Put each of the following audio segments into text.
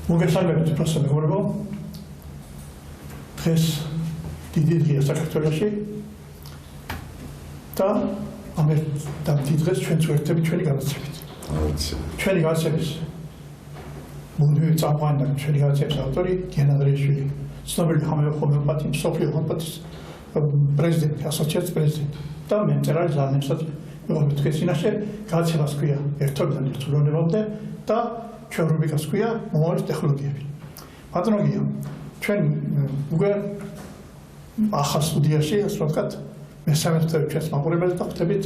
მოგესალმებით პროფესორ მეგობრებო. დღეს დიდი დღეა საქართველოში და ამ დიდ დღეს ჩვენც ვერთებით ჩვენი განათლებით. ჩვენი განათლების მუდმივი წამყვანი და ჩვენი განათლების ავტორი გიენა ანდრეიშვილი, ცნობილი ჰომეოპათი, მსოფლიო ჰომეოპათიის პრეზიდენტი, ასოციაციის პრეზიდენტი და მე მწერალი ზარნებსაც მეგობრებო თქვენ წინაშე განათლებას ქვია ერთობიდან ერთულოვნებამდე და ჩვენ რუბრიკას ქვია მომავლის ტექნოლოგიები. ბატონო გია, ჩვენ უკვე ახალ სტუდიაში, ასე ვთქვათ, მესამე წელი ჩვენს მაყურებელს დახვდებით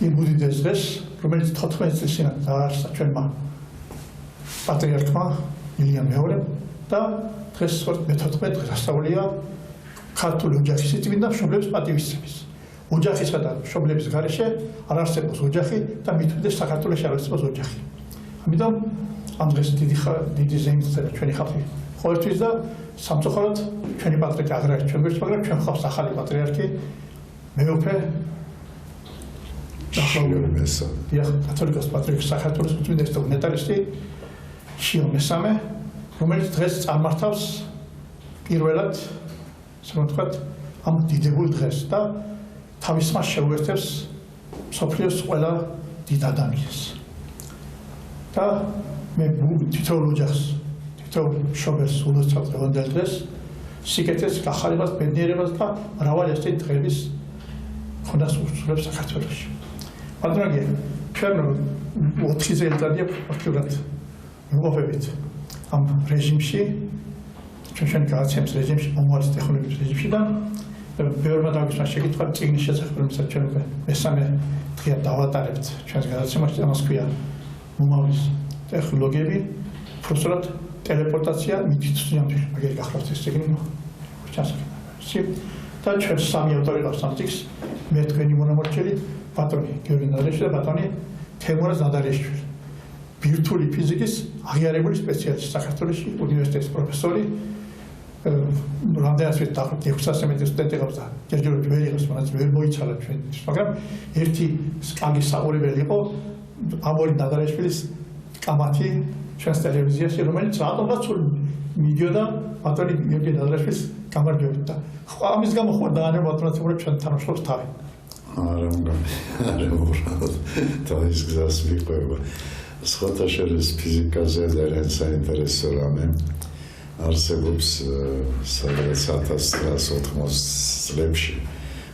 იმ უდიდეს დღეს, რომელიც 14 წლის წინ დაარსა ჩვენმა პატრიარქმა ილიამ მეორემ და დღეს მე-14 დღესასწაულია ქართული ოჯახის წმინდა მშობლების პატივისცემის. ოჯახისა და მშობლების გარეშე არ არსებობს ოჯახი და მით უმეტეს საქართველოში არ არსებობს ოჯახი. ამიტომ ამ დღეს დიდი ზეიმსა ჩვენი ხალხი ყოველთვის და სამწუხაროდ ჩვენი პატრიარქი აღარ არის ჩვენ გვერდში, მაგრამ ჩვენ ხავს ახალი პატრიარქი მეუფე კათოლიკოს პატრიარქი საქართველოს უწმინდესი და უნეტარისტი შიო მესამე, რომელიც დღეს წარმართავს პირველად, ასე ვთქვათ, ამ დიდებულ დღეს და თავის მას შეუერთებს მსოფლიოს ყველა დიდ ადამიანს. და მე თითოეულ ოჯახს, თითოეულ მშობელს ულოცავ დღევანდელ დღეს სიკეთეს, გახარებას, ბედნიერებას და მრავალი ასეთი დღეების ხონას უსწრებს საქართველოში. ბატონო გია, ჩვენ 4 წელიწადია ფაქტურად ვიმყოფებით ამ რეჟიმში, ჩვენ განათლების რეჟიმში, მომავლის ტექნოლოგიის რეჟიმში და ბევრმა დაგვისვა შეკითხვა წიგნის შესახებ, რომელსაც ჩვენ უკვე მესამე დღეა დავატარებთ ჩვენს განათლებაში, ამას ქვია მომავლის ტექნოლოგიები, უბრალოდ ტელეპორტაცია, მედიცინა, მაგერი გახლავთ ეს წიგნი. და ჩვენ სამი ავტორი გვაქვს ამ წიგნს, მე თქვენი მონამორჩილი, ბატონი გიორგი ნადარიშვილი და ბატონი თემურაზ ნადარიშვილი. ბირთვული ფიზიკის აღიარებული სპეციალისტი საქართველოში, უნივერსიტეტის პროფესორი. რამდენადაც ვიტყვით 600 მეტი სტუდენტი ყავს და ჯერჯერობით ვერ იყოს, მაგრამ ვერ მოიცალა ჩვენთვის, მაგრამ ერთი კარგი საყურებელი იყო ამორი ნადარიშვილის კამათი ჩვენს ტელევიზიაში, რომელიც რატომაც მიდიოდა ბატონი გიორგი ნადარიშვილის გამარჯვებით და ამის გამო ხო დაანებო ბატონაცებურად ჩვენ თანამშრომლობს თავი. არა, თავის გზას მიყვება. სხვათა შორის ფიზიკაზე ძალიან საინტერესო რამე არსებობს სადღაც 1980 წლებში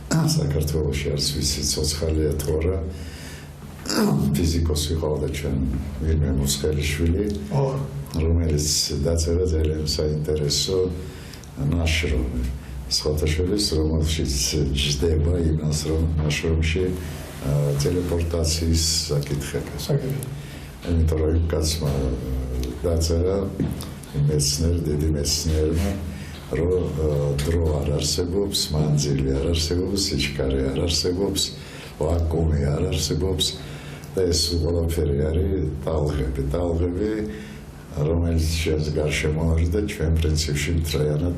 საქართველოში არის ვიცი ცოცხალია თუ არა ფიზიკოსი ყავდა ჩვენ ვინმე მუსხელიშვილი, რომელიც დაწერა ძალიან საინტერესო ნაშრომი. სხვათა შორის, რომელშიც ჯდება იმას, რომ ნაშრომში ტელეპორტაციის საკითხები. იმიტომ რომ კაცმა დაწერა დიდი მეცნიერმა, რომ დრო არ არსებობს, მანძილი არ არსებობს, სიჩქარე არ არსებობს, ვაკუუმი არ არსებობს და ეს ყველაფერი არის ტალღები, რომელიც ჩვენს გარშემო არის და ჩვენ პრინციპში მთლიანად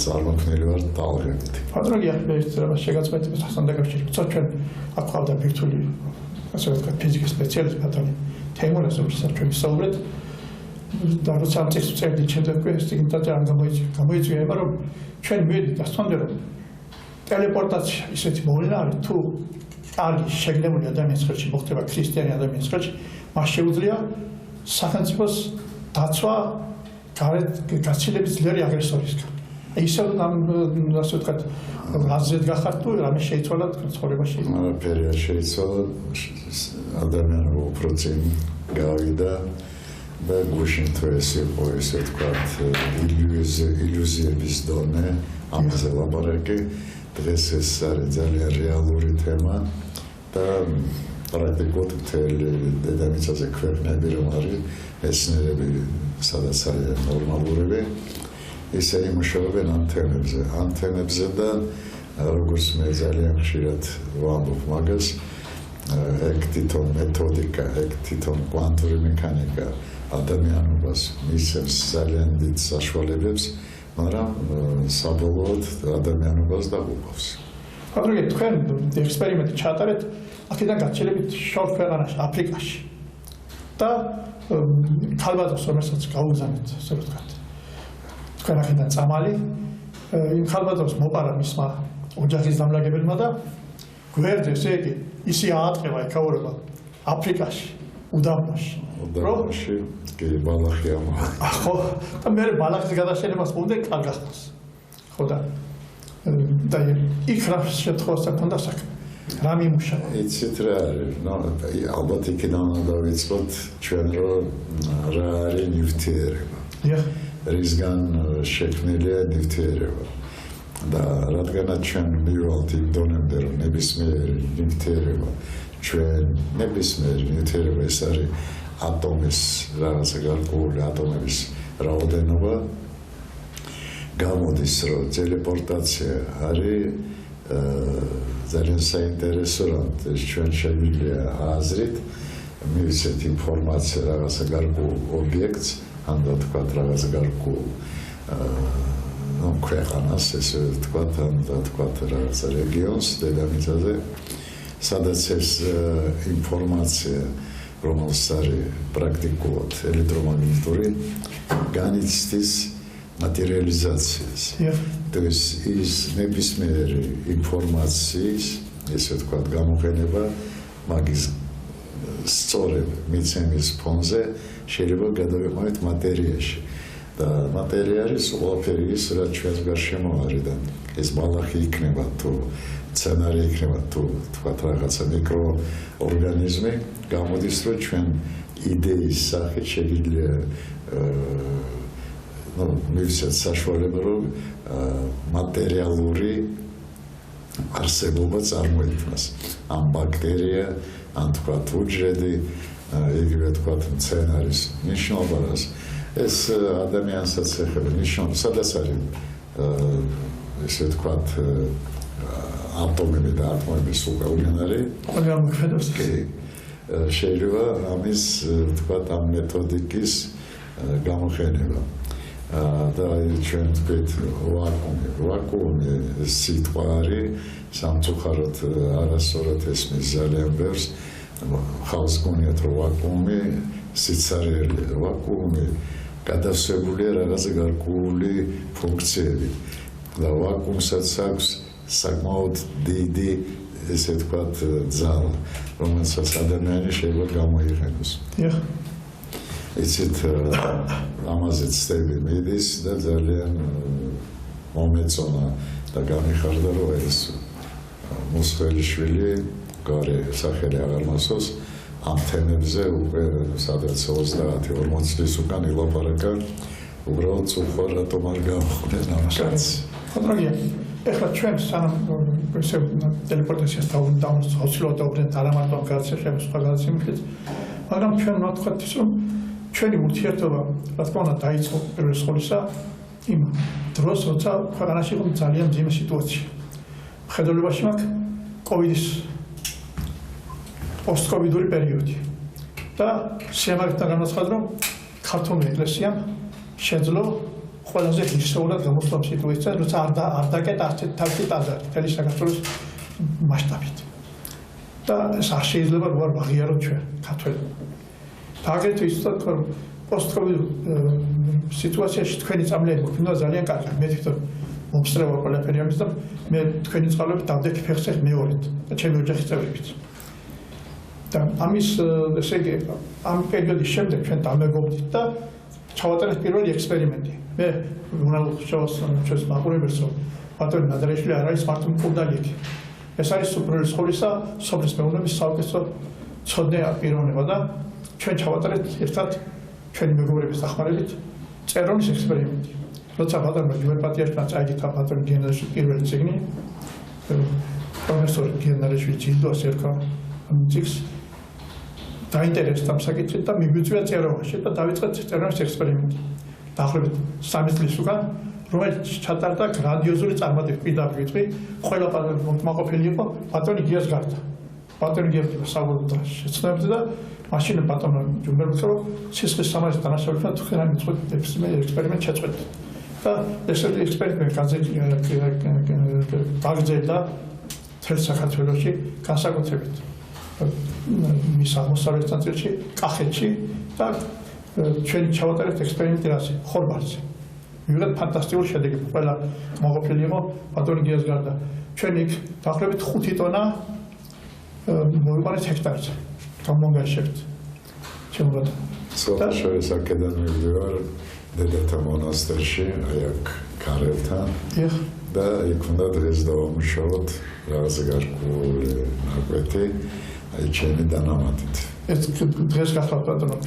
წარმოქმნილი ვართ ტალღებით. ბატონო გია, ეს რამას შეგაწყვეტებასთან დაკავშირებით, ჩვენ აქ ყავდა ბირთვული, ასე ვთქვათ, ფიზიკის სპეციალისტი ბატონი თემურაზ, რომელსაც ჩვენ ვისაუბრეთ და როცა ამ წიგნს ვწერდი, ჩემთვის ეს წიგნი ძალიან გამოიწვია, რომ ჩვენ მივედით დასწამდე, რომ ტელეპორტაცია ისეთი მოვლენა არის, თუ კარგი შეგნებული ადამიანის ხელში მოხდება ქრისტიანი ადამიანის ხელში, მას შეუძლია სახელმწიფოს დაცვა გაცილებით ძლიერი აგრესორისგან. ისევ ასე ვთქვათ, აზრით გახართ თუ რამე შეიცვალა ცხოვრებაში? არაფერი არ შეიცვალა, ადამიანი უფრო წინ გავიდა და გუშინ თუ ეს იყო, ესე ვთქვათ, ილუზიების დონე, ამაზე ლაპარაკი. დღეს ეს არის ძალიან რეალური თემა და პრაქტიკულად მთელი დედამიწაზე ქვეყნები რომ არის მეცნიერები, სადაც არის ნორმალურები, ისე იმუშავებენ ამ თემებზე და როგორც მე ძალიან ხშირად ვამბობ მაგას, ეგ თვითონ მეთოდიკა, ეგ თვითონ კვანტური მექანიკა ადამიანობას მისცემს ძალიან დიდ საშუალებებს, მაგრამ საბოლოოდ ადამიანობას დაუყავს. ბატონო, თქვენ ექსპერიმენტი ჩაატარეთ აქედან გაჩერებით შორ ქვეყანაში, აფრიკაში. და ქალბატონს რომელსაც გაუგზავნეთ, ასე ვთქვათ. თქვენ აქედან წამალი, იმ ქალბატონს მოპარა მისმა ოჯახის დამლაგებელმა და გვერდზე, ესე იგი, ისი აატყება ეკაურება აფრიკაში, უდაბნოში. უდაბნოში კი ბალახი ამა. ხო, და მე ბალახის გადაშენებას მომდე კარგახავს. ხო და იქ რა შეთხოსთან ქონდა საქმე. რა მიმუშავა? იცით რა არის? ალბათ იქიდან დავიწყოთ ჩვენ რომ რა არის ნივთიერება. რისგან შექმნილია ნივთიერება. და რადგანაც ჩვენ მივვალთ იმ დონემდე რომ ნებისმიერი ნივთიერება ჩვენ ნებისმიერი ნივთიერება ეს არის ატომის რაღაცა გარკვეული ატომების რაოდენობა გამოდის რომ ტელეპორტაცია არის ძალიან საინტერესო რომ ჩვენ შეგვიძლია აზრით მივიცეთ ინფორმაცია რაღაცა გარკვეულ ობიექტს ან თქვა რაღაცა გარკვეულ ქვეყანას ესე ვთქვათ ან თქვათ რაღაცა რეგიონს დედამიწაზე სადაც ეს ინფორმაცია რომელსაც არის პრაქტიკულად ელექტრომაგნიტური განიცდის მატერიალიზაციას. ის ნებისმიერი ინფორმაციის ესე ვთქვათ გამოყენება მაგის სწორედ მიცემის ფონზე შეიძლება გადავიყვანოთ მატერიაში. და მატერია არის ყველაფერი ის, რაც ჩვენს გარშემო არის და ეს ბალახი იქნება თუ მცენარე იქნება თუ თქვათ რაღაცა მიკროორგანიზმი გამოდის რომ ჩვენ იდეის სახით შეგვიძლია მივცეთ საშუალება რომ მატერიალური არსებობა წარმოიქმნას ამ ბაქტერია ან თქვათ უჯრედი იგივე თქვათ მცენარის ნიშნულობას ეს ადამიანსაც ეხება ნიშნულობას სადაც არის ესე ვთქვათ ატომები და ატომების უკანონარი შეიძლება ამის თქვათ ამ მეთოდიკის გამოყენება და ჩვენ ვთქვით ვაკუუმი სიტყვა არის სამწუხაროდ არასწორად ესმის ძალიან ბევრს ხალხს გონიათ რომ ვაკუუმი სიცარიელია ვაკუუმი გადასებულია რაღაცა გარკვეული ფუნქციები და ვაკუუმსაც აქვს საკმაოდ დიდი ესე ვთქვათ ძალა რომელსაც ადამიანი შეიძლება გამოიყენოს. იცით ამაზე ცდები მიდის და ძალიან მომეწონა და გამიხარდა რომ ეს მუსხელიშვილი გარე სახელი აღარ მასოს ამ თემებზე უკვე სადაც 30-40 წლის უკან ილაპარაკა უბრალოდ უხარ რატომ არ გამოხდნენ ამ კაცს. კონტროლია ეხლა ჩვენ სანამ ესე ტელეპორტაციას დავუცილებლად არა მარტო გადაცემის სხვა გადაცემის მაგრამ ჩვენ უნდა ვთქვათ ის რომ ჩვენი ურთიერთობა რა თქმა უნდა დაიწყო პირველ სკოლისა იმ დროს როცა ქვეყანაში იყო ძალიან მძიმე სიტუაცია. მხედველობაში მაქვს კოვიდის პოსტკოვიდური პერიოდი და შემაგრთან განაცხადა რომ ქართული ეკლესიამ შეძლო ყველაზე ღირსეულად გამოსვლა სიტუაციიდან როცა არ დაკეტა ასეთ თავი ტაძარი თელი საქართველოს მასშტაბით და ეს არ შეიძლება რომ არ ვაღიაროთ ჩვენ ქართველები. აგრეთვე ისწორად რომ პოსტკოვიდურ სიტუაციაში თქვენი წამლები მოგქონდა ძალიან კარგი. მე თვითონ მომსწრევა ყველაფერი ამის და მე თქვენი წყალობით დავდექი ფეხზე მეორედ და ჩემი ოჯახის წევრებით. და ამის ესე იგი ამ პერიოდის შემდეგ ჩვენ დამეგობრდით და ჩავატარეთ პირველი ექსპერიმენტი. მე უნდა ვშევას ჩვენს მაყურებელს რომ ბატონი ნადარეშვილი არ არის მარტო მკურნალი. ეს არის უპირველეს სკოლისა სოფლის მეურნეობის საუკეთესო ცოდნე პიროვნება და ჩვენ ჩავატარეთ ერთად ჩვენი მეგობრების დახმარებით წერონის ექსპერიმენტი. როცა ბატონმა გიომეტრიაში წაიგითა ბატონი გენერალის პირველი წიგნი პროფესორი გენერალის ჯილდოს ერქვა მიწის დაინტერესდა ამ საკითხით და მიგვიწვია წერობაში და დავიწყეთ წერონის ექსპერიმენტი. დაახლოებით 3 წლის უკან რომელიც ჩატარდა გრანდიოზული წარმატებით პირდაპირ ვიტყვი ყველა მოყმაყოფილი იყო ბატონი გიას გარდა. ბატონი გია საბოლოოდ შეცნებდა და მაშინ ბატონმა ჯუმბერს რომ სისხლის სამართლის დანაშაულთან თქვენ ამ ექსპერიმენტ შეწყვეტ. და ეს ექსპერიმენტი გაგრძელდა მთელ საქართველოში განსაკუთრებით მის აღმოსავლეთ ნაწილში, კახეთში და ჩვენი ჩავატარებთ ექსპერიმენტი რაზე ხორბალზე მივიღეთ ფანტასტიკური შედეგი ყველა მოყოფილი იყო ბატონი გიას გარდა ჩვენი დაახლოებით 5 ტონა მოიყვანეს ჰექტარზე გამოგაშევთ ჩემბატონო სოფშორის აქედან მივდივარ დედათა მონასტერში აი აქ კარელთან და იქ უნდა დღეს დავამუშავოთ რაღაც გარკვეული ნაკვეთი აი ჩემი დანამატით ეს დღეს გახლავთ ბატონო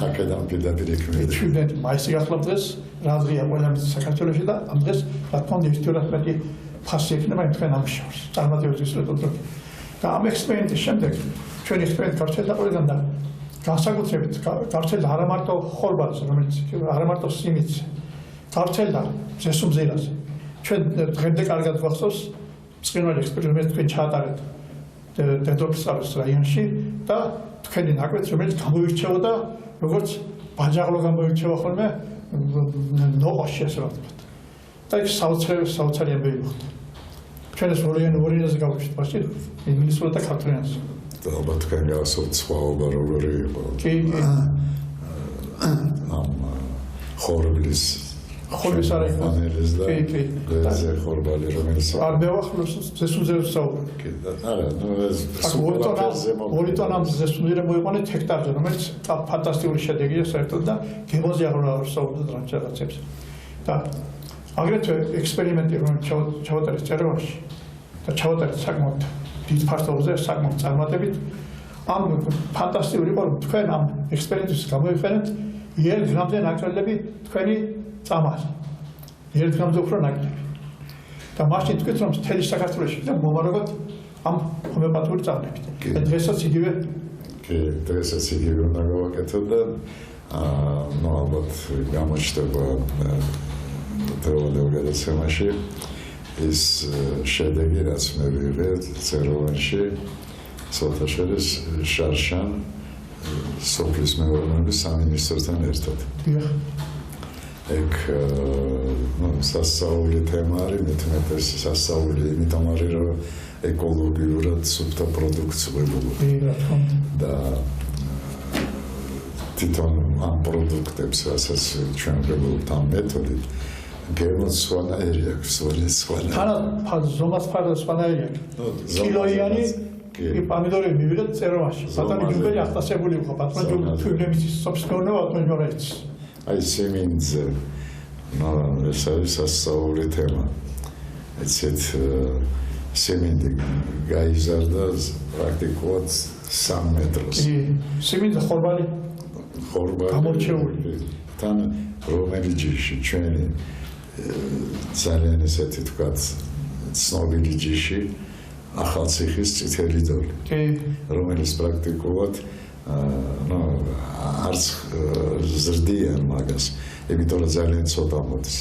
აქედან პირდაპირ იქ მივდივარ 17 მაისი გახლავთ დღეს რა დღეა ყველამის საქართველოში და ამ დღეს რა თქმა უნდა ერთგვარად მეტი ფასი ექნება იმ თქვენ ამუშავებს წარმატებების რეზულტატი და ამ ექსპერიმენტის შემდეგ ჩვენი ექსპერიმენტი გავრცელდა ყველგან და განსაკუთრებით გავრცელდა არა მარტო ხორბალზე რომელიც არა მარტო სიმინდზე გავრცელდა ზესუმზირაზე ჩვენ დღემდე კარგად გვახსოვს ცხინვალე ექსპერიმენტი თქვენ ჩაატარეთ დედოფლისწყლის რაიონში და თქვენი ნაკვეთი რომელიც გამოირჩეოდა როგორც ბაჯაღლო გამოირჩევა ხოლმე ნოყოში ასე ვთქვათ და იქ საოცარი ამბები მოხდა ჩვენ ეს ორი ენაზე გავუშვით მასში ინგლისურად და ქართულ ენაზე და ალბათ თქვენ გასult სხვაობა როგორი იყო ამ ხორბლის არა იყო ეს ხორბალი რომელიც არ მევახლოს ზესუმზირებს საუბრობ არა ნუ ეს ორი ტონა ზესუმზირე მოიყვანეთ ჰექტარზე რომელიც ფანტასტიკური შედეგია საერთოდ და გემოზე აღარ საუბრობთ რაღაცებს და აგრეთვე ექსპერიმენტი რომელიც ჩავატარეთ წერევაში და ჩავატარეთ საკმაოდ დიდ ფართობზე საკმაოდ წარმატებით ამ ფანტასტიკური იყო რომ თქვენ ამ ექსპერიმენტის გამოიყენეთ 1 გრამზე ნაკლები თქვენი წამალი 1 გრამზე უფრო ნაკლები და მაშინ თქვით რომ მთელი საქართველოში და მომარაგოთ ამ ჰომეოპათიური წამლებით და დღესაც იგივე დღესაც იგივე უნდა გავაკეთოთ და ნუ ალბათ გამოჩნდება თეორიულ გადაცემაში ის შედეგი რაც მე ვიღებ წეროვანში სოფშორის შარშან სოფლის მეურნეობის სამინისტროსთან ერთად ეგ სასწაული თემა არის მეტ-მეტეს სასწაული იმიტომ არის რომ ეკოლოგიურად სუფთა პროდუქტს ვებულობ და თვითონ ამ პროდუქტებს რასაც ჩვენ ვებულობთ ამ მეთოდით გემოს სვანაერი აქვს თანა ზომას სხვანაერი აქვს კილოიანი პამიდორები მივიღეთ წეროვაში ბატონი ჯუმბელი ახტასებული იყო ბატონი ჯუმბელი სოფსკონა ბატონი ჯორეც აი სიმინდზე ეს არის სასწაული თემა ეცეთ სიმინდი გაიზარდა პრაქტიკულად 3 მეტრს სიმინდი ხორბალი გამორჩეული თან რომელი ჯიში ჩვენი ძალიან ესეთი თქვათ ცნობილი ჯიში ახალციხის წითელი დოლი რომელიც პრაქტიკულად არც ზრდიან მაგას იმიტომ რომ ძალიან ცოტა მოდის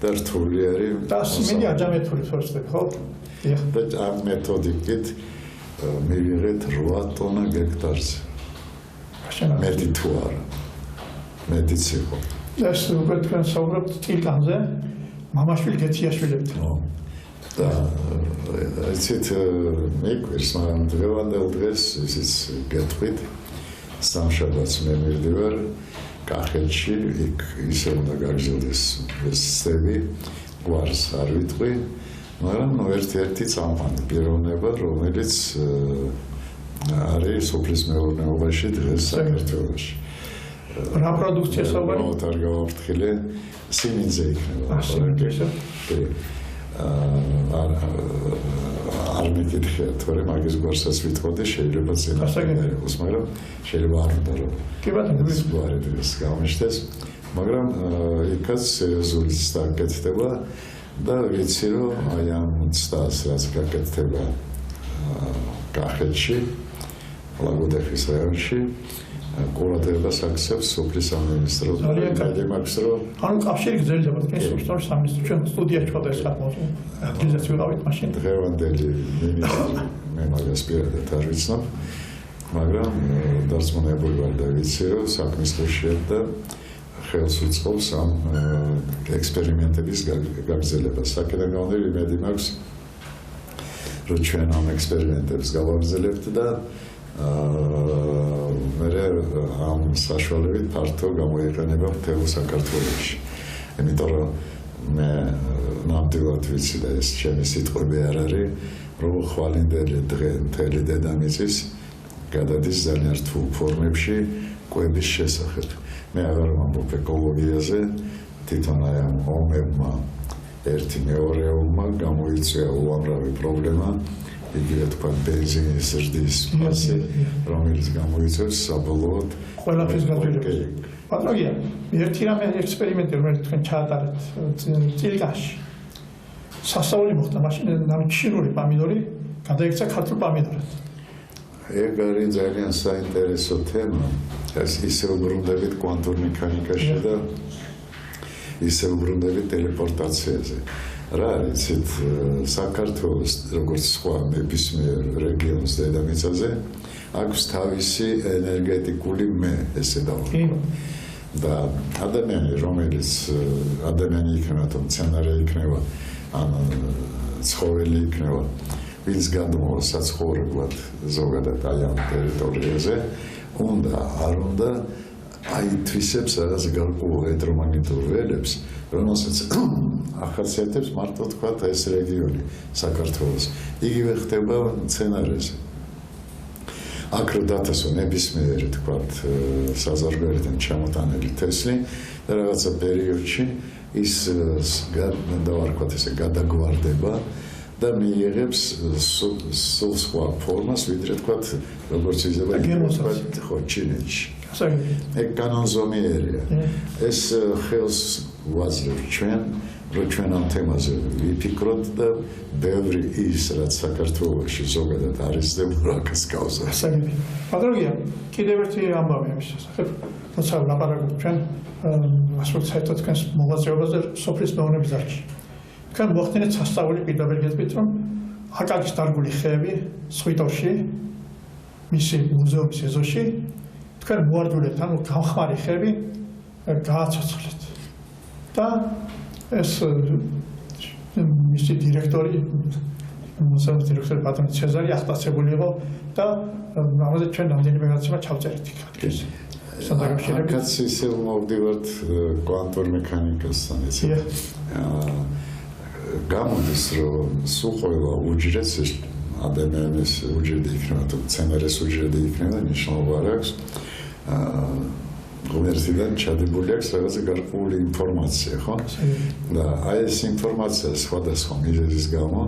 და რთული არის და სიმინდი აჯამეთური ფორსტები ხო და ამ მეთოდით მივიღეთ 8 ტონა გექტარზე მეტი თუ არა მეტიც იყო ეს უკვე თქვენ საუბრობთ ტილკანზე მამაშვილი გეთიაშვილებთან და იცით მეკვირს მაგრამ დღევანდელ დღეს ისიც გეტყვით სამშაბათს მე მივდივარ კახეთში იქ ისე უნდა გაგრძელდეს ეს სტები გვარს არ ვიტყვი მაგრამ ერთ-ერთი წამყვანი პიროვნება რომელიც არის სოფლის მეურნეობაში დღეს საქართველოში რა პროდუქცია საუბარი? არ გავაფრთხილე სიმინდზე იქნება არ მეკითხია თორე მაგის გვარსაც ვითხოვდი შეიძლება წინა იყოს მაგრამ შეიძლება არ უნდა რომ კი ბატონო ეს გვარი დღეს გამიშდეს მაგრამ იქაც სერიოზული სტაკეთდება და ვიცი რომ აი ამ ცდას რაც გაკეთდება კახეთში ლაგოდეხის რაიონში ყურადღებას აქცევს სოფლის სამინისტრო მაგის რომ ანუ კავშირი გრძელდება თქვენ სოფლის სამინისტრო ჩვენ სტუდიაში ვიყავით ეს საკმაოდ ადგილზეც ვიყავით მაშინ დღევანდელი მინისტრი მე მაგას პირადად არ ვიცნობ მაგრამ დარწმუნებული ვარ და ვიცი რომ საქმის დროშია და ხელს უწყობს ამ ექსპერიმენტების გაგრძელებას საკითხი გამოდები იმედი მაქვს რომ ჩვენ ამ ექსპერიმენტებს გავაგრძელებთ და მე ამ საშუალებით ფართო გამოიყენება მთელ საქართველოში. იმიტომ რომ მე ნამდვილად ვიცი და ეს ჩემი სიტყვები არ არის, რომ ხვალინდელი დღე მთელი დედამიწის გადადის ძალიან რთულ ფორმებში კვების შესახებ. მე აღარ ვამბობ ეკოლოგიაზე, თვითონ აი ამ ომებმა ერთი მეორეულმა გამოიწვია უამრავი პრობლემა, იგივე თქვა ბენზინის ზრდის ფასი, რომელიც გამოიწვევს საბოლოოდ ყველაფრის გაძლიერებას. პატრონია, ერთი რამე ექსპერიმენტი რომელიც თქვენ ჩაატარეთ წილიკაში. სასწაული მოხდა, მაშინ ჩინური პამიდორი გადაიქცა ქართულ პამიდორად. ეგ არის ძალიან საინტერესო თემა. ეს ისე უბრუნდებით კვანტურ მექანიკაში და ისე უბრუნდებით ტელეპორტაციაზე. რა არის იცით, საქართველოს როგორც სხვა ნებისმიერ რეგიონს დედამიწაზე აქვს თავისი ენერგეტიკული მე, ესე დავუყო. და ადამიანი, რომელიც ადამიანი იქნება, თუ მცენარე იქნება, ან ცხოველი იქნება, ვინც გადმოვა საცხოვრებლად ზოგადად აი ამ ტერიტორიაზე, უნდა არ უნდა აითვისებს რაღაც გარკვეულ ელექტრომაგნიტურ ველებს, რომელსაც ახასიათებს მარტო თქვა ეს რეგიონი საქართველოს. იგივე ხდება მცენარეზე. აქ რო დათესო ნებისმიერი თქვა საზღვარგარეთიდან ჩამოტანილი თესლი და რაღაცა პერიოდში ის დავარქვათ ესე გადაგვარდება და მიიღებს სულ სხვა ფორმას, ვიდრე თქვა როგორც იზრდება ხო ჩინეთში. ეგ კანონზომიერია. ეს ხელს ვაძლევთ ჩვენ, რომ ჩვენ ამ თემაზე ვიფიქროთ და ბევრი ის, რაც საქართველოში ზოგადად არის დემოკრატიის კაუზა. პატრონია, კიდევ ერთი ამბავი ამის შესახებ, როცა ლაპარაკობთ ჩვენ ასეთ საერთოდ თქვენს მოღვაწეობაზე სოფლის მეურნეობის დარგში. თქვენ მოახდინეთ სასწაული პირდაპირ გეტყვით, რომ აკაკის დარგული ხეები სვიტოში, მისი მუზეუმის ეზოში, თქვენ მოარდულეთ, ანუ გამხმარი ხეები გააცოცხლეთ. და ეს მისი დირექტორი, მუზეუმის დირექტორი ბატონი ცეზარი ახტაცებული იყო და ამაზე ჩვენ რამდენიმე გადაცემა ჩავწერეთ იქ. აქაც ისე მოვდივართ კვანტურ მექანიკასთან, იცი. გამოდის, რომ სულ ყველა უჯრედს ადამიანის უჯრედი იქნება, თუ მცენარეს უჯრედი იქნება, მნიშვნელობა არ აქვს. ღმერთიდან ჩადებული აქვს რაღაცა გარკვეული ინფორმაცია, ხო? და აი ეს ინფორმაცია სხვადასხვა მიზეზის გამო,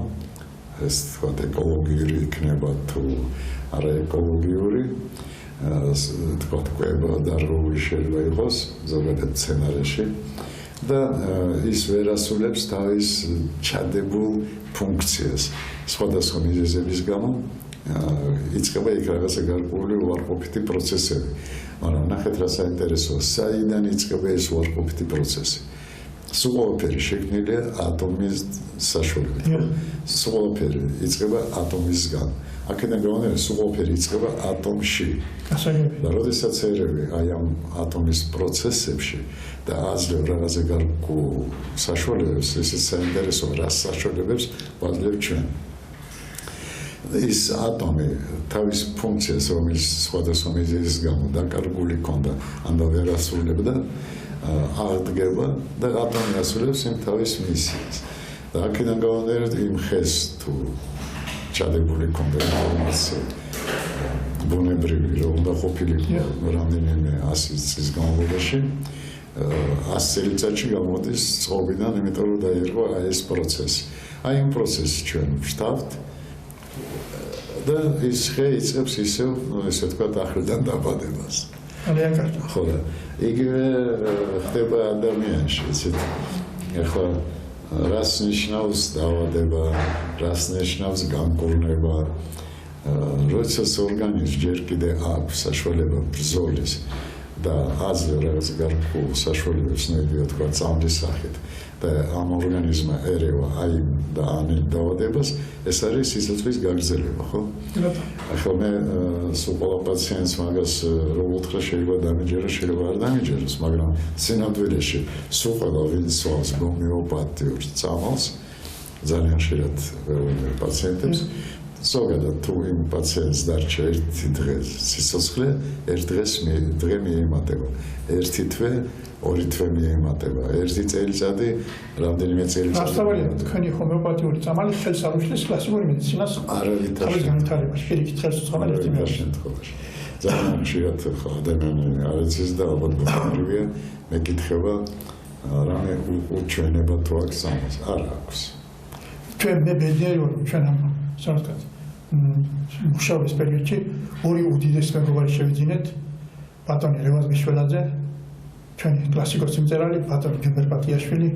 ეს თქვა ეკოლოგიური იქნება თუ არა ეკოლოგიური, თქვა კვება დარღვეული შეიძლება იყოს ზოგადად მცენარეში და ის ვერ ასრულებს თავის ჩადებულ ფუნქციას სხვადასხვა მიზეზების გამო იწყება იქ რაღაცა გარკვეული უარყოფითი პროცესები. მაგრამ ნახეთ რა საინტერესოა, საიდან იწყება ეს უარყოფითი პროცესი. სულ ყველაფერი შექმნილია ატომის საშუალებით. სულ ყველაფერი იწყება ატომისგან. აქედან გამომდინარე, სულ ყველაფერი იწყება ატომში. და როდესაც ერევი აი ამ ატომის პროცესებში და აძლევ რაღაცა გარკვეულ საშუალებებს, ესეც საინტერესოა, რა საშუალებებს ვაძლევთ ჩვენ. ის ატომი თავის ფუნქციას, რომელიც სხვადასხვა მიზეზის გამო დაკარგული ქონდა, ან ვერ ასრულებდა, აღდგება და ატომი ასრულებს იმ თავის მისიას. და აქედან გამომდინარე, იმ ხეს თუ ჩადებული ქონდა ინფორმაცია ბუნებრივი, რომ უნდა ყოფილიყო რამდენიმე 100 წლის განმავლობაში, 100 წელიწადში გამოდის წყობიდან, იმიტომ რომ დაირღვა ეს პროცესი. აი იმ პროცესს ჩვენ ვშთავთ და ის ხე იწყებს ისევ, ესე ვთქვათ, ახლიდან დაბადებას. ძალიან კარგი. ხო და იგივე ხდება ადამიანში, ისეთ. ახლა რას ნიშნავს დაავადება, რას ნიშნავს განკურნება, როდესაც ორგანიზმს ჯერ კიდე აქვს საშუალება ბრძოლის და აძლევ რაღაც გარკვეულ საშუალებებს, ნებია თქვა წამლის სახით და ამ ორგანიზმმა ერევა აი და ამის დაავადებას, ეს არის სიცოცხლის გაგრძელება, ხო? ახლა მე სულ ყველა პაციენტს მაგას რომ უთხრა, შეიძლება დამიჯეროს, შეიძლება არ დამიჯეროს, მაგრამ სინამდვილეში სულ ყველა ვინც სვავს ჰომეოპათიურ წამალს, ძალიან ხშირად პაციენტებს ზოგადად თუ იმ პაციენტს დარჩა ერთი დღე სიცოცხლე, ერთ დღე მიემატება, ერთი თვე, ორი თვე მიემატება, ერთი წელიწადი, რამდენიმე წელიწადი. ასწავლია თქვენი ჰომეოპათიური წამალი ხელს არ უშლის კლასიკური მედიცინას თავის განვითარებაში, პირიქით ხელს უწყობენ ერთი შემთხვევაში. ძალიან ხშირად ადამიანი არ იცის და ალბათ გონებია მეკითხება რამე უჩვენება თუ აქვს ამას, არ აქვს. ჩვენ მე ბედნიერი ვარ, ჩვენ ამ საკითხად მუშაობის პერიოდში ორი უდიდეს მეგობარი შევიძინეთ, ბატონი რევაზ მიშველაძე, ჩვენი კლასიკოს სიმწერალი, ბატონი ჯუმბერ პატიაშვილი,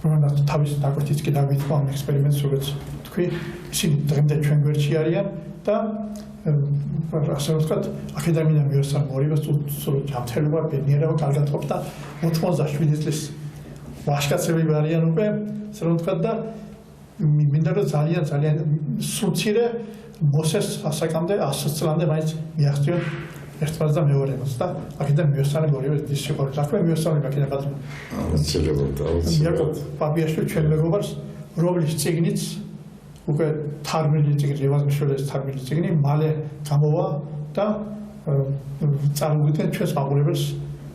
რომელმაც თავის დაკვეთით კი დაგვიწყო ამ ექსპერიმენტს, როგორც თქვი, ისინი დღემდე ჩვენ გვერდში არიან და ასე ვთქვათ, აკადემიიდან მიოსთან ორივე სულ ჯანმრთელობა, ბედნიერება, კარგად ყოფს და 87 წლის ვაჟკაცები არიან უკვე, ასე ვთქვათ და მინდა რომ ძალიან სულ მცირე მოსეს ასაკამდე 100 წლამდე მაინც მიაღწიონ ერთმანეთს და მეორებას და აქედან მიოსტანებ ორივე ის სიყვარული. საქმე მიოსტანებ აქედან ბატონო. აუცილებლად. პაპიაშვილი ჩვენ მეგობარს, რომლის წიგნიც უკვე თარგმნილი წიგნი, რევაზ მიშველაძის თარგმნილი წიგნი მალე გამოვა და წარმოგვიდგენთ ჩვენს მაყურებელს,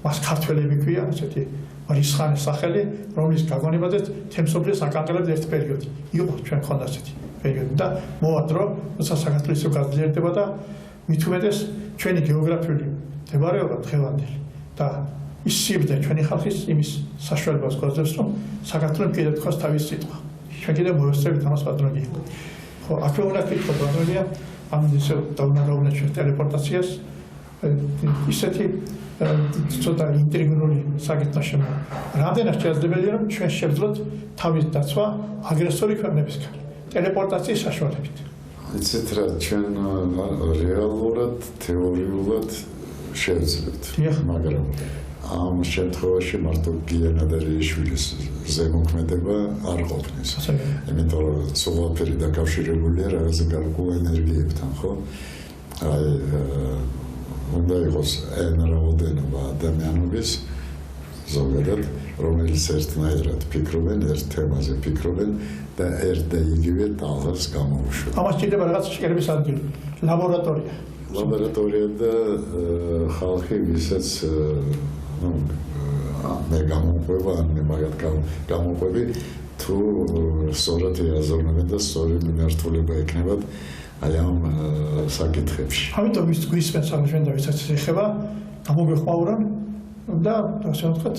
მას ქართველები ქვია, ასეთი რისხანის სახელი, რომლის გაგონებაზეც თემსოფლიოს აკანკელებდა ერთ პერიოდი. იყო ჩვენ ხონდა ასეთი პერიოდი და მოვა დრო, როცა საქართველოს გაძლიერდება და მით უმეტეს ჩვენი გეოგრაფიული მდებარეობა დღევანდელი და ის სიბრძნე ჩვენი ხალხის იმის საშუალებას გვაძლევს, რომ საქართველოს კიდევ თქვას თავის სიტყვა. ჩვენ კიდევ მოესწრებით ამას პატრონი. ხო, აქვე უნდა ვკითხოთ პატრონია, ამ ისე დაუნარაუნა ჩვენ ტელეპორტაციას ისეთი ცოტა ინტრიგული საკითხი შემოვა. რამდენად შესაძლებელია რომ ჩვენ შევძლოთ თავის დაცვა აგრესორი ქვეყნებისგან ტელეპორტაციის საშუალებით. იცით რა, ჩვენ რეალურად, თეორიულად შევძლებთ, მაგრამ ამ შემთხვევაში მარტო გიანადარიშვილის ზემოქმედება არ ყოფნის. იმიტომ რომ ყველაფერი დაკავშირებულია რაღაც გარკვეულ ენერგიებთან, ხო? აი უნდა იყოს ენა რაოდენობა ადამიანობის ზოგადად, რომელიც ერთნაირად ფიქრობენ, ერთ თემაზე ფიქრობენ და ერთ და იგივე ტალღას გამოუშვენ. ამას ჭირდება რაღაც შეკერების ადგილი, ლაბორატორია. ლაბორატორია და ხალხი, ვისაც მე გამოყვება, ან მე მაგათ გამოყვები, თუ სწორად ეაზროვნებენ და სწორი მიმართულება ექნებათ აი ამ საკითხებში. ამიტომ ის გვისმენს აღნიშნავენ და ვისაც ეხება, გამოგვეხმაურონ და ასე ვთქვათ,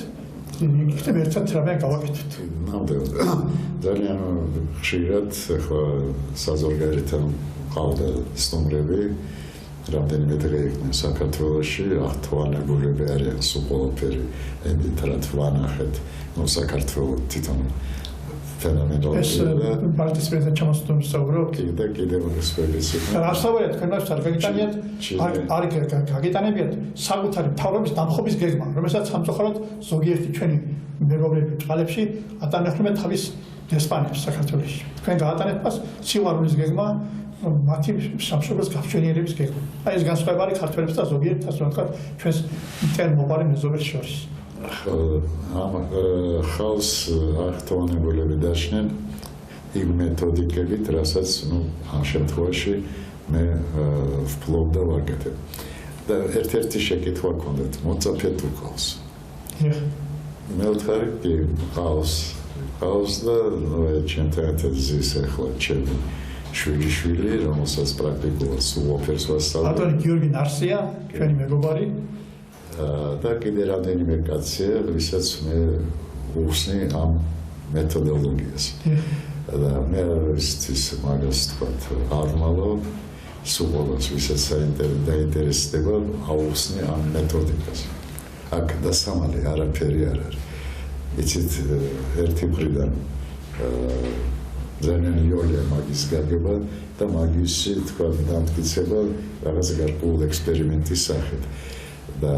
იქნებ ერთად რამე გავაკეთოთ. ნამდვილად. ძალიან ხშირად ახლა საზღვარგარეთთან ყავდა სტუმრები, რამდენიმე დღე იყვნენ საქართველოში, ახთვალებულები არიან სულ ყველაფერი, ემით რა ვანახეთ, საქართველოს თვითონ ფენომენალური. ეს ბალტიის პრეზიდენტ ჩამოსტუმს საუბრობ. კიდევ სპეციალისტი. რასაუბრეთ, თქვენს არ გაგიტანიათ, არ გაგიტანებიათ საკუთარი მთავრობის დამხობის გეგმა, რომელსაც სამწუხაროდ ზოგიერთი ჩვენი მეგობრები წყალებში ატანებენ თავის დესპანებს საქართველოში. თქვენ გაატანებთ მას სიყვარულის გეგმა, მათი სამშობლოს გაჩვენიერების გეგმა. აი ეს განსხვავება არის ქართველებს და ზოგიერთ ასე ვთქვათ, ჩვენს მტერმოყარი მეზობელს შორის. ამ ხალხს ახთოვანებულები დაშნენ იმ მეთოდიკებით, რასაც ამ შემთხვევაში მე ვფლობ და ვაკეთებ. და ერთ-ერთი შეკითხვა გქონდათ, მოწაფეთ უყავს. მეოთხარი კი ყავს და ჩემთან ზის ახლა ჩემი შვილი, რომელსაც პრაქტიკულად სულ ოფერს ვასწავლებ. ბატონი გიორგი ნარსია, ჩვენი მეგობარი. და კიდე რამდენიმე კაცია, ვისაც მე უსნი ამ მეთოდოლოგიას. და მე ის მაგას თქვათ, აღმალობ სულ ყოველს, ვისაც დაინტერესდება, აუსნი ამ მეთოდიკას. აქ დასამალი არაფერი არ არის. იცით, ერთი მხრიდან ძალიან იოლია მაგის გაგება და მაგისი თქვა დამტკიცება რაღაც გარკვეულ ექსპერიმენტის სახით. და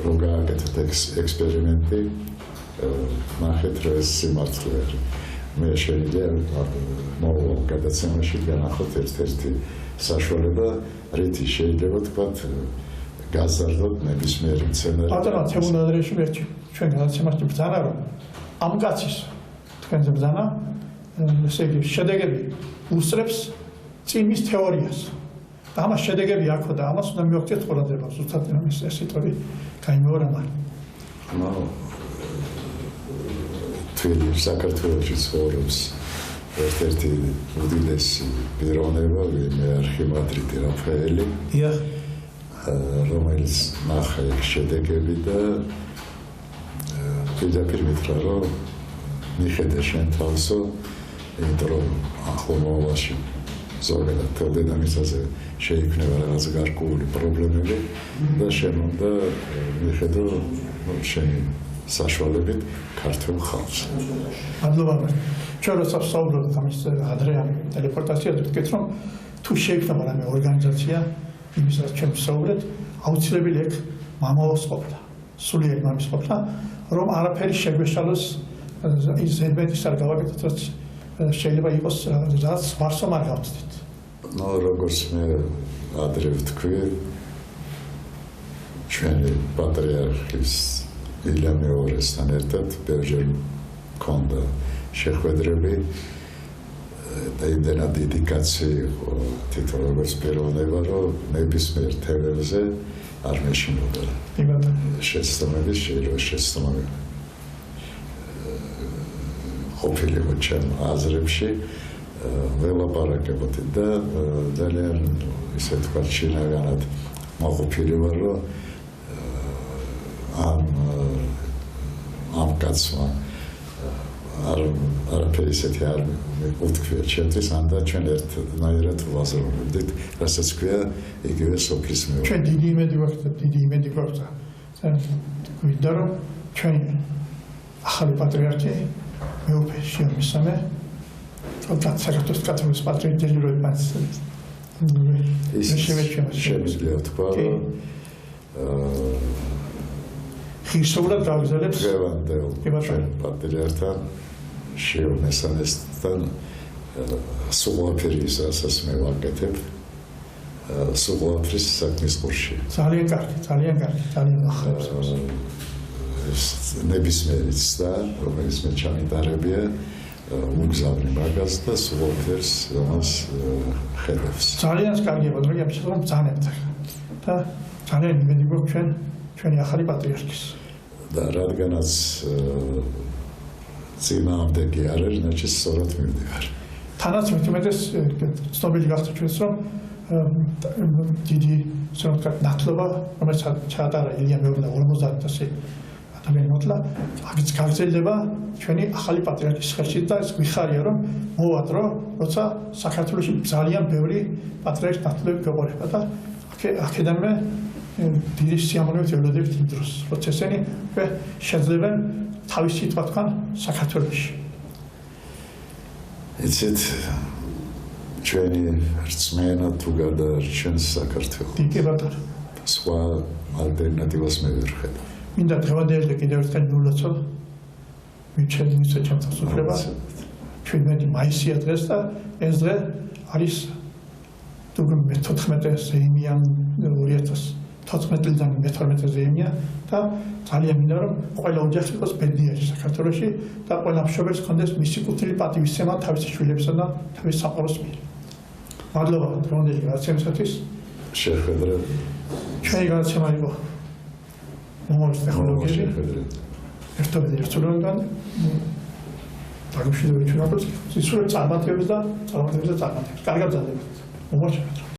რომ გააკეთეთ ექსპერიმენტი, ნახეთ რა ეს სიმართლე არის. მე შეიძლება მოვალ გადაცემაში განახოთ ერთ-ერთი საშუალება, რითი შეიძლება თქვათ გაზარდოთ ნებისმიერი მცენარე. ბატონო თემუნადრეში ვერჩი ჩვენ გადაცემაში ბრძანა რომ ამ კაცის თქვენზე ბრძანა ესე იგი შედეგები უსწრებს წიმის თეორიას. და ამას შედეგები აქვს და ამას უნდა მივაქციოთ ყურადღება ზუსტად ეს სიტყვები გაიმეორა მან. თვილი საქართველოში ცხოვრობს ერთ-ერთი უდიდესი პიროვნება, ვინმე არქიმანდრიტი რაფაელი, რომელიც ნახა შედეგები და პირდაპირ მითხრა, რომ მიხედა შენ თავსო, იმიტომ რომ ახლო მოვლაში ზოგადად თელ დედამიწაზე შეიქმნება რაღაც გარკვეული პრობლემები და შენ უნდა მიხედო შენი საშუალებით ქართულ ხალხს. მადლობა. ჩვენ როცა ვსაუბრობთ ამის ადრე ამ ტელეპორტაციაზე ვთქვით, რომ თუ შეიქმნება რამე ორგანიზაცია, იმის რაც ჩვენ ვსაუბრეთ, აუცილებელი იქ მამაოს ყოფნა, სულიერი მამის ყოფნა, რომ არაფერი შეგვეშალოს ის ზედმეტის არ გავაკეთოთ, რაც შეიძლება იყოს რაღაც ვარსომ არ გავწდით. როგორც მე ადრე ვთქვი, ჩვენი პატრიარქის ილია მეორესთან ერთად ბევრჯერ მქონდა შეხვედრები და იმდენად დიდი კაცი იყო თვითონ როგორც პიროვნება, რომ ნებისმიერ თემებზე არ მეშინოდა. შეცდომების შეიძლება შეცდომები ყოფილიყო ჩემ აზრებში ველაპარაკებოდი და ძალიან ისე თქვა შინაგანად მოყოფილი ვარ, რომ ამ კაცმა არაფერი ისეთი არ მეკუთვნია ჩემთვის, ანდა ჩვენ ერთნაირად ვაზრობდით, რასაც ქვია იგივე სოფლის მეურნეობა. ჩვენ დიდი იმედი გვაქვს და გვინდა რომ ჩვენი ახალი პატრიარქი მეუფე შემისამე თუმცა საქართველოს კათოლიკის პატრიარქი როიმაც შემიძლია თქვა, რომ ხისობრად გავიზარდებს დღევანდელ ჩვენ პატრიარქთან შემესანესთან სულაფერი რასაც მე ვაკეთებ სულაფრის საქმის ყურში. ძალიან კარგი, ძალიან ახალებს. ნებისმიერი ცდა, რომელიც მე ჩამიტარებია, უგზავნი მაგას და სულაფერს ამას ხედავს. ძალიან კარგია, მაგრამ შეიძლება ბრძანებთ და ძალიან იმედი გვაქვს ჩვენი ახალი პატრიარქის. და რადგანაც წინააღმდეგი არ არის, значит სწორად მივდივარ. თანაც მეტუმეტეს ცნობილი გახდა ჩვენს, რომ დიდი ნათლობა, რომელიც ჩაატარა ილია მეურნეობა 50,000 ადამიანი მოკლა, აქაც გაგრძელდება ჩვენი ახალი პატრიარქის ხელში და ეს გვიხარია, რომ მოვადრო, როცა საქართველოში ძალიან ბევრი პატრიარქის ნათლობები გვეყოლება და აქედანვე დიდი სიამოვნებით ველოდებით იმ დროს, როცა ესენი შეძლებენ თავის სიტყვა თქვან საქართველოში. იცით, ჩვენი რწმენა თუ გადაარჩენს საქართველოს. დიდი ბატონო. სხვა ალტერნატივას მე ვერ ხედავ. მინდა დღევანდელი კიდევ ერთხელ მივულოცო, მიჩვენოთ ჩემთვის უფლება. 17 მაისია დღეს და ეს დღე არის თურმე 14 ზეიმიან 2014 წლიდან 12 ზეიმია და ძალიან მინდა რომ ყველა ოჯახი იყოს ბედნიერი საქართველოში და ყველა მშობელს ჰქონდეს მისი კუთვნილი პატივისცემა თავისი შვილებისა და თავის საყვარლის მიერ. მადლობა დღევანდელი გადაცემისათვის. შეხვედრა. ჩვენი გადაცემა იყო მომავლის ტექნოლოგიები. ერთობლივ ერთობლივად დაგუშვიდობთ ჩვენ აკეთებს ისურვებ წარმატებებს და წარმატებებს. კარგად გზადებთ. მომავალ